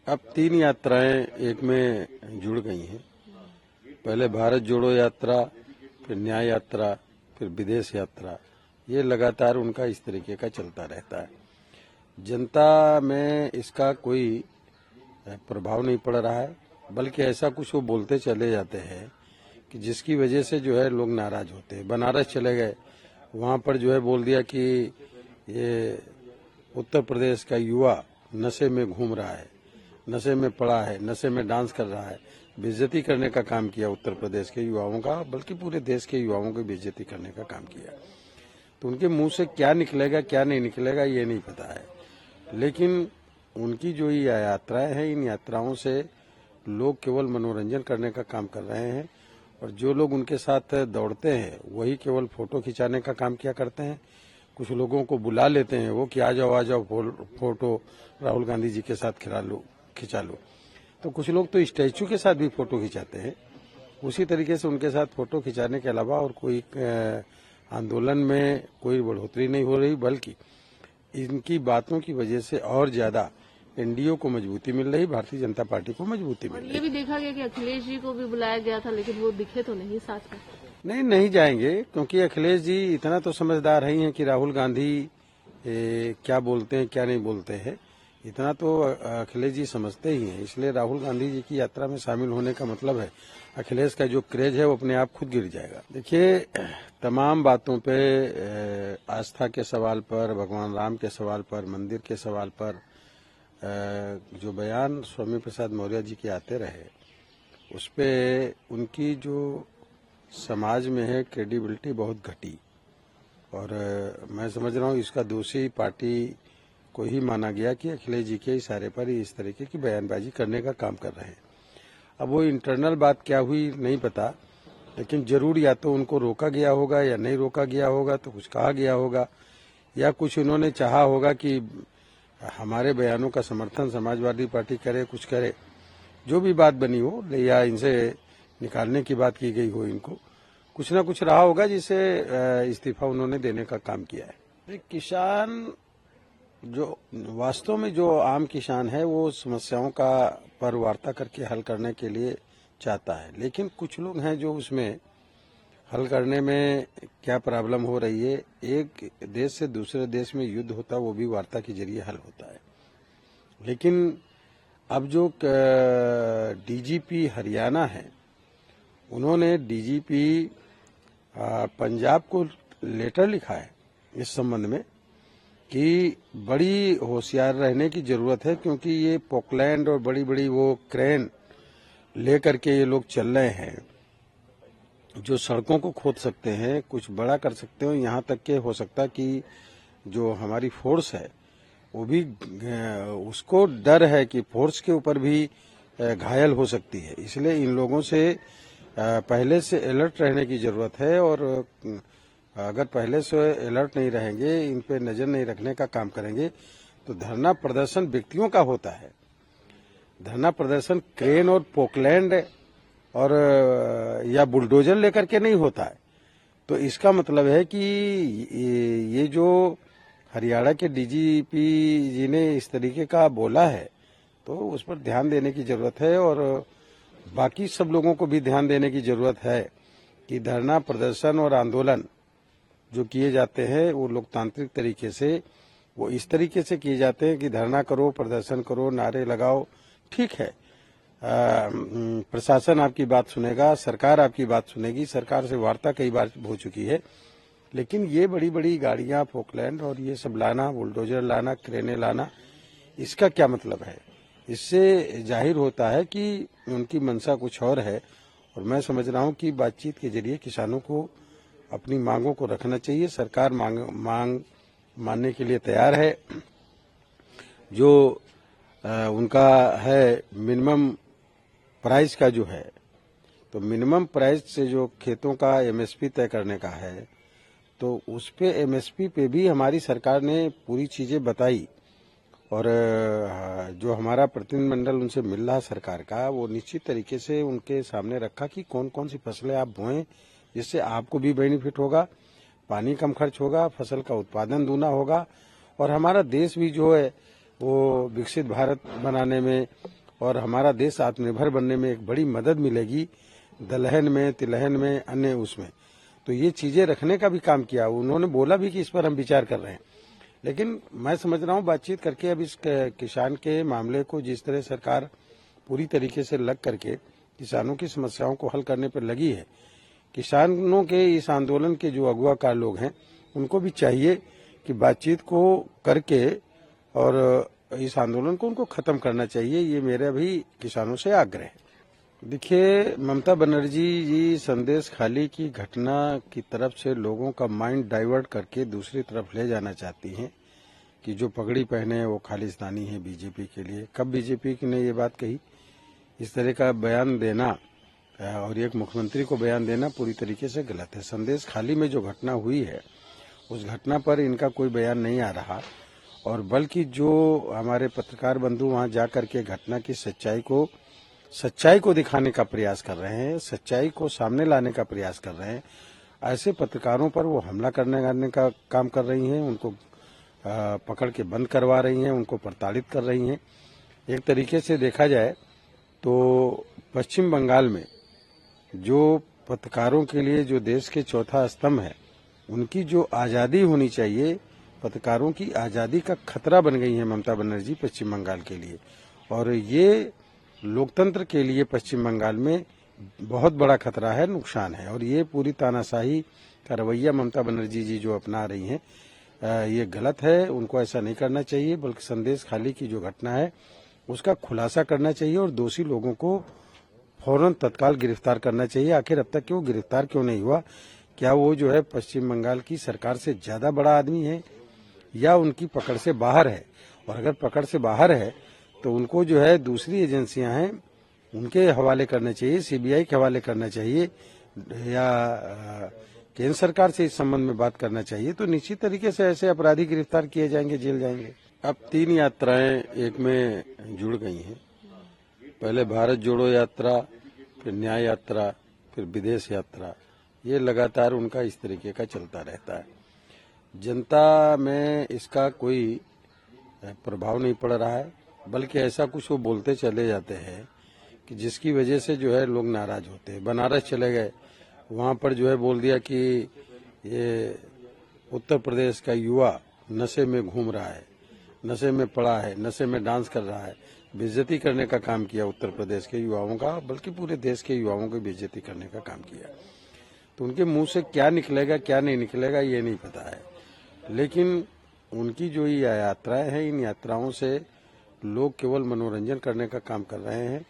अब 3 यात्राएं एक में जुड़ गई हैं। पहले भारत जोड़ो यात्रा, फिर न्याय यात्रा, फिर विदेश यात्रा। ये लगातार उनका इस तरीके का चलता रहता है। जनता में इसका कोई प्रभाव नहीं पड़ रहा है, बल्कि ऐसा कुछ वो बोलते चले जाते हैं कि जिसकी वजह से जो है लोग नाराज होते हैं। बनारस चले गए, वहां पर जो है बोल दिया कि ये उत्तर प्रदेश का युवा नशे में घूम रहा है, नशे में पड़ा है, नशे में डांस कर रहा है। बेइज्जती करने का काम किया उत्तर प्रदेश के युवाओं का, बल्कि पूरे देश के युवाओं की बेइज्जती करने का काम किया। तो उनके मुंह से क्या निकलेगा क्या नहीं निकलेगा ये नहीं पता है, लेकिन उनकी जो ये यात्राएं हैं, इन यात्राओं से लोग केवल मनोरंजन करने का काम कर रहे हैं, और जो लोग उनके साथ दौड़ते हैं वही केवल फोटो खिंचाने का काम किया करते हैं। कुछ लोगों को बुला लेते हैं वो कि आ जाओ फोटो राहुल गांधी जी के साथ खिंचा लो। तो कुछ लोग तो स्टैचू के साथ भी फोटो खिंचाते हैं। उसी तरीके से उनके साथ फोटो खिंचाने के अलावा और कोई आंदोलन में कोई बढ़ोतरी नहीं हो रही, बल्कि इनकी बातों की वजह से और ज्यादा एनडीए को मजबूती मिल रही, भारतीय जनता पार्टी को मजबूती मिल रही। ये भी देखा गया कि अखिलेश जी को भी बुलाया गया था, लेकिन वो दिखे तो नहीं साथ में। नहीं जाएंगे, क्योंकि अखिलेश जी इतना तो समझदार ही हैं कि राहुल गांधी क्या बोलते हैं क्या नहीं बोलते हैं, इतना तो अखिलेश जी समझते ही हैं। इसलिए राहुल गांधी जी की यात्रा में शामिल होने का मतलब है अखिलेश का जो क्रेज है वो अपने आप खुद गिर जाएगा। देखिए, तमाम बातों पे आस्था के सवाल पर, भगवान राम के सवाल पर, मंदिर के सवाल पर जो बयान स्वामी प्रसाद मौर्य जी के आते रहे, उस पे उनकी जो समाज में है क्रेडिबिलिटी बहुत घटी, और मैं समझ रहा हूँ इसका दोषी पार्टी को ही माना गया कि अखिलेश जी के इशारे पर ही इस तरीके की बयानबाजी करने का काम कर रहे हैं। अब वो इंटरनल बात क्या हुई नहीं पता, लेकिन जरूर या तो उनको रोका गया होगा या नहीं रोका गया होगा, तो कुछ कहा गया होगा, या कुछ उन्होंने चाहा होगा कि हमारे बयानों का समर्थन समाजवादी पार्टी करे, कुछ करे, जो भी बात बनी हो, या इनसे निकालने की बात की गई हो, इनको कुछ ना कुछ रहा होगा जिससे इस्तीफा उन्होंने देने का काम किया है। किसान जो वास्तव में जो आम किसान है वो समस्याओं का पर वार्ता करके हल करने के लिए चाहता है, लेकिन कुछ लोग हैं जो उसमें हल करने में क्या प्रॉब्लम हो रही है। एक देश से दूसरे देश में युद्ध होता है, वो भी वार्ता के जरिए हल होता है। लेकिन अब जो डीजीपी हरियाणा है, उन्होंने डीजीपी पंजाब को लेटर लिखा है इस संबंध में कि बड़ी होशियार रहने की जरूरत है, क्योंकि ये पोकलैंड और बड़ी बड़ी वो क्रेन लेकर के ये लोग चल रहे हैं, जो सड़कों को खोद सकते हैं, कुछ बड़ा कर सकते हो, यहाँ तक के हो सकता है कि जो हमारी फोर्स है वो भी, उसको डर है कि फोर्स के ऊपर भी घायल हो सकती है। इसलिए इन लोगों से पहले से अलर्ट रहने की जरूरत है, और अगर पहले से अलर्ट नहीं रहेंगे, इन पे नजर नहीं रखने का काम करेंगे, तो धरना प्रदर्शन व्यक्तियों का होता है। धरना प्रदर्शन क्रेन और पोकलैंड और या बुलडोजर लेकर के नहीं होता है। तो इसका मतलब है कि ये जो हरियाणा के डीजीपी जी ने इस तरीके का बोला है, तो उस पर ध्यान देने की जरूरत है, और बाकी सब लोगों को भी ध्यान देने की जरूरत है कि धरना प्रदर्शन और आंदोलन जो किए जाते हैं वो लोकतांत्रिक तरीके से, वो इस तरीके से किए जाते हैं कि धरना करो, प्रदर्शन करो, नारे लगाओ, ठीक है, प्रशासन आपकी बात सुनेगा, सरकार आपकी बात सुनेगी, सरकार से वार्ता कई बार हो चुकी है, लेकिन ये बड़ी बड़ी गाड़ियां, पोकलैंड और ये सब लाना, बुलडोजर लाना, क्रेनें लाना, इसका क्या मतलब है? इससे जाहिर होता है कि उनकी मंशा कुछ और है, और मैं समझ रहा हूं कि बातचीत के जरिए किसानों को अपनी मांगों को रखना चाहिए। सरकार मांग मानने के लिए तैयार है। जो उनका है मिनिमम प्राइस का जो है, तो मिनिमम प्राइस से जो खेतों का एमएसपी तय करने का है, तो उस पे एमएसपी पे भी हमारी सरकार ने पूरी चीजें बताई, और जो हमारा प्रतिनिधिमंडल उनसे मिल रहा सरकार का, वो निश्चित तरीके से उनके सामने रखा कि कौन कौन सी फसलें आप बोएं जिससे आपको भी बेनिफिट होगा, पानी कम खर्च होगा, फसल का उत्पादन दूना होगा, और हमारा देश भी जो है वो विकसित भारत बनाने में और हमारा देश आत्मनिर्भर बनने में एक बड़ी मदद मिलेगी, दलहन में, तिलहन में, अन्य उसमें। तो ये चीजें रखने का भी काम किया। उन्होंने बोला भी कि इस पर हम विचार कर रहे हैं, लेकिन मैं समझ रहा हूँ बातचीत करके अब इस किसान के मामले को जिस तरह सरकार पूरी तरीके से लग करके किसानों की समस्याओं को हल करने पर लगी है, किसानों के इस आंदोलन के जो अगुवाकार लोग हैं उनको भी चाहिए कि बातचीत को करके और इस आंदोलन को उनको खत्म करना चाहिए। ये मेरा भी किसानों से आग्रह है। देखिए, ममता बनर्जी जी संदेश खाली की घटना की तरफ से लोगों का माइंड डाइवर्ट करके दूसरी तरफ ले जाना चाहती हैं कि जो पगड़ी पहने वो खालिस्तानी है बीजेपी के लिए। कब बीजेपी ने ये बात कही? इस तरह का बयान देना और एक मुख्यमंत्री को बयान देना पूरी तरीके से गलत है। संदेश खाली में जो घटना हुई है उस घटना पर इनका कोई बयान नहीं आ रहा, और बल्कि जो हमारे पत्रकार बंधु वहां जाकर के घटना की सच्चाई को दिखाने का प्रयास कर रहे हैं, सच्चाई को सामने लाने का प्रयास कर रहे हैं, ऐसे पत्रकारों पर वो हमला करने का काम कर रही हैं, उनको पकड़ के बंद करवा रही हैं, उनको प्रताड़ित कर रही हैं। एक तरीके से देखा जाए तो पश्चिम बंगाल में जो पत्रकारों के लिए जो देश के चौथा स्तंभ है, उनकी जो आज़ादी होनी चाहिए, पत्रकारों की आज़ादी का खतरा बन गई है ममता बनर्जी पश्चिम बंगाल के लिए। और ये लोकतंत्र के लिए पश्चिम बंगाल में बहुत बड़ा खतरा है, नुकसान है। और ये पूरी तानाशाही का रवैया ममता बनर्जी जी जो अपना रही हैं, ये गलत है। उनको ऐसा नहीं करना चाहिए, बल्कि संदेश खाली की जो घटना है उसका खुलासा करना चाहिए और दोषी लोगों को फौरन तत्काल गिरफ्तार करना चाहिए। आखिर अब तक क्यों गिरफ्तार क्यों नहीं हुआ? क्या वो जो है पश्चिम बंगाल की सरकार से ज्यादा बड़ा आदमी है या उनकी पकड़ से बाहर है? और अगर पकड़ से बाहर है तो उनको जो है दूसरी एजेंसियां हैं उनके हवाले करना चाहिए, सीबीआई के हवाले करना चाहिए, या केंद्र सरकार से इस संबंध में बात करना चाहिए। तो निश्चित तरीके से ऐसे अपराधी गिरफ्तार किए जाएंगे, जेल जाएंगे। अब 3 यात्राएं एक में जुड़ गई हैं। पहले भारत जोड़ो यात्रा, फिर न्याय यात्रा, फिर विदेश यात्रा। ये लगातार उनका इस तरीके का चलता रहता है। जनता में इसका कोई प्रभाव नहीं पड़ रहा है, बल्कि ऐसा कुछ वो बोलते चले जाते हैं कि जिसकी वजह से जो है लोग नाराज होते हैं। बनारस चले गए, वहां पर जो है बोल दिया कि ये उत्तर प्रदेश का युवा नशे में घूम रहा है, नशे में पड़ा है, नशे में डांस कर रहा है। बेइज्जती करने का काम किया उत्तर प्रदेश के युवाओं का, बल्कि पूरे देश के युवाओं की बेइज्जती करने का काम किया। तो उनके मुंह से क्या निकलेगा क्या नहीं निकलेगा ये नहीं पता है, लेकिन उनकी जो ये यात्राएं हैं, इन यात्राओं से लोग केवल मनोरंजन करने का काम कर रहे हैं।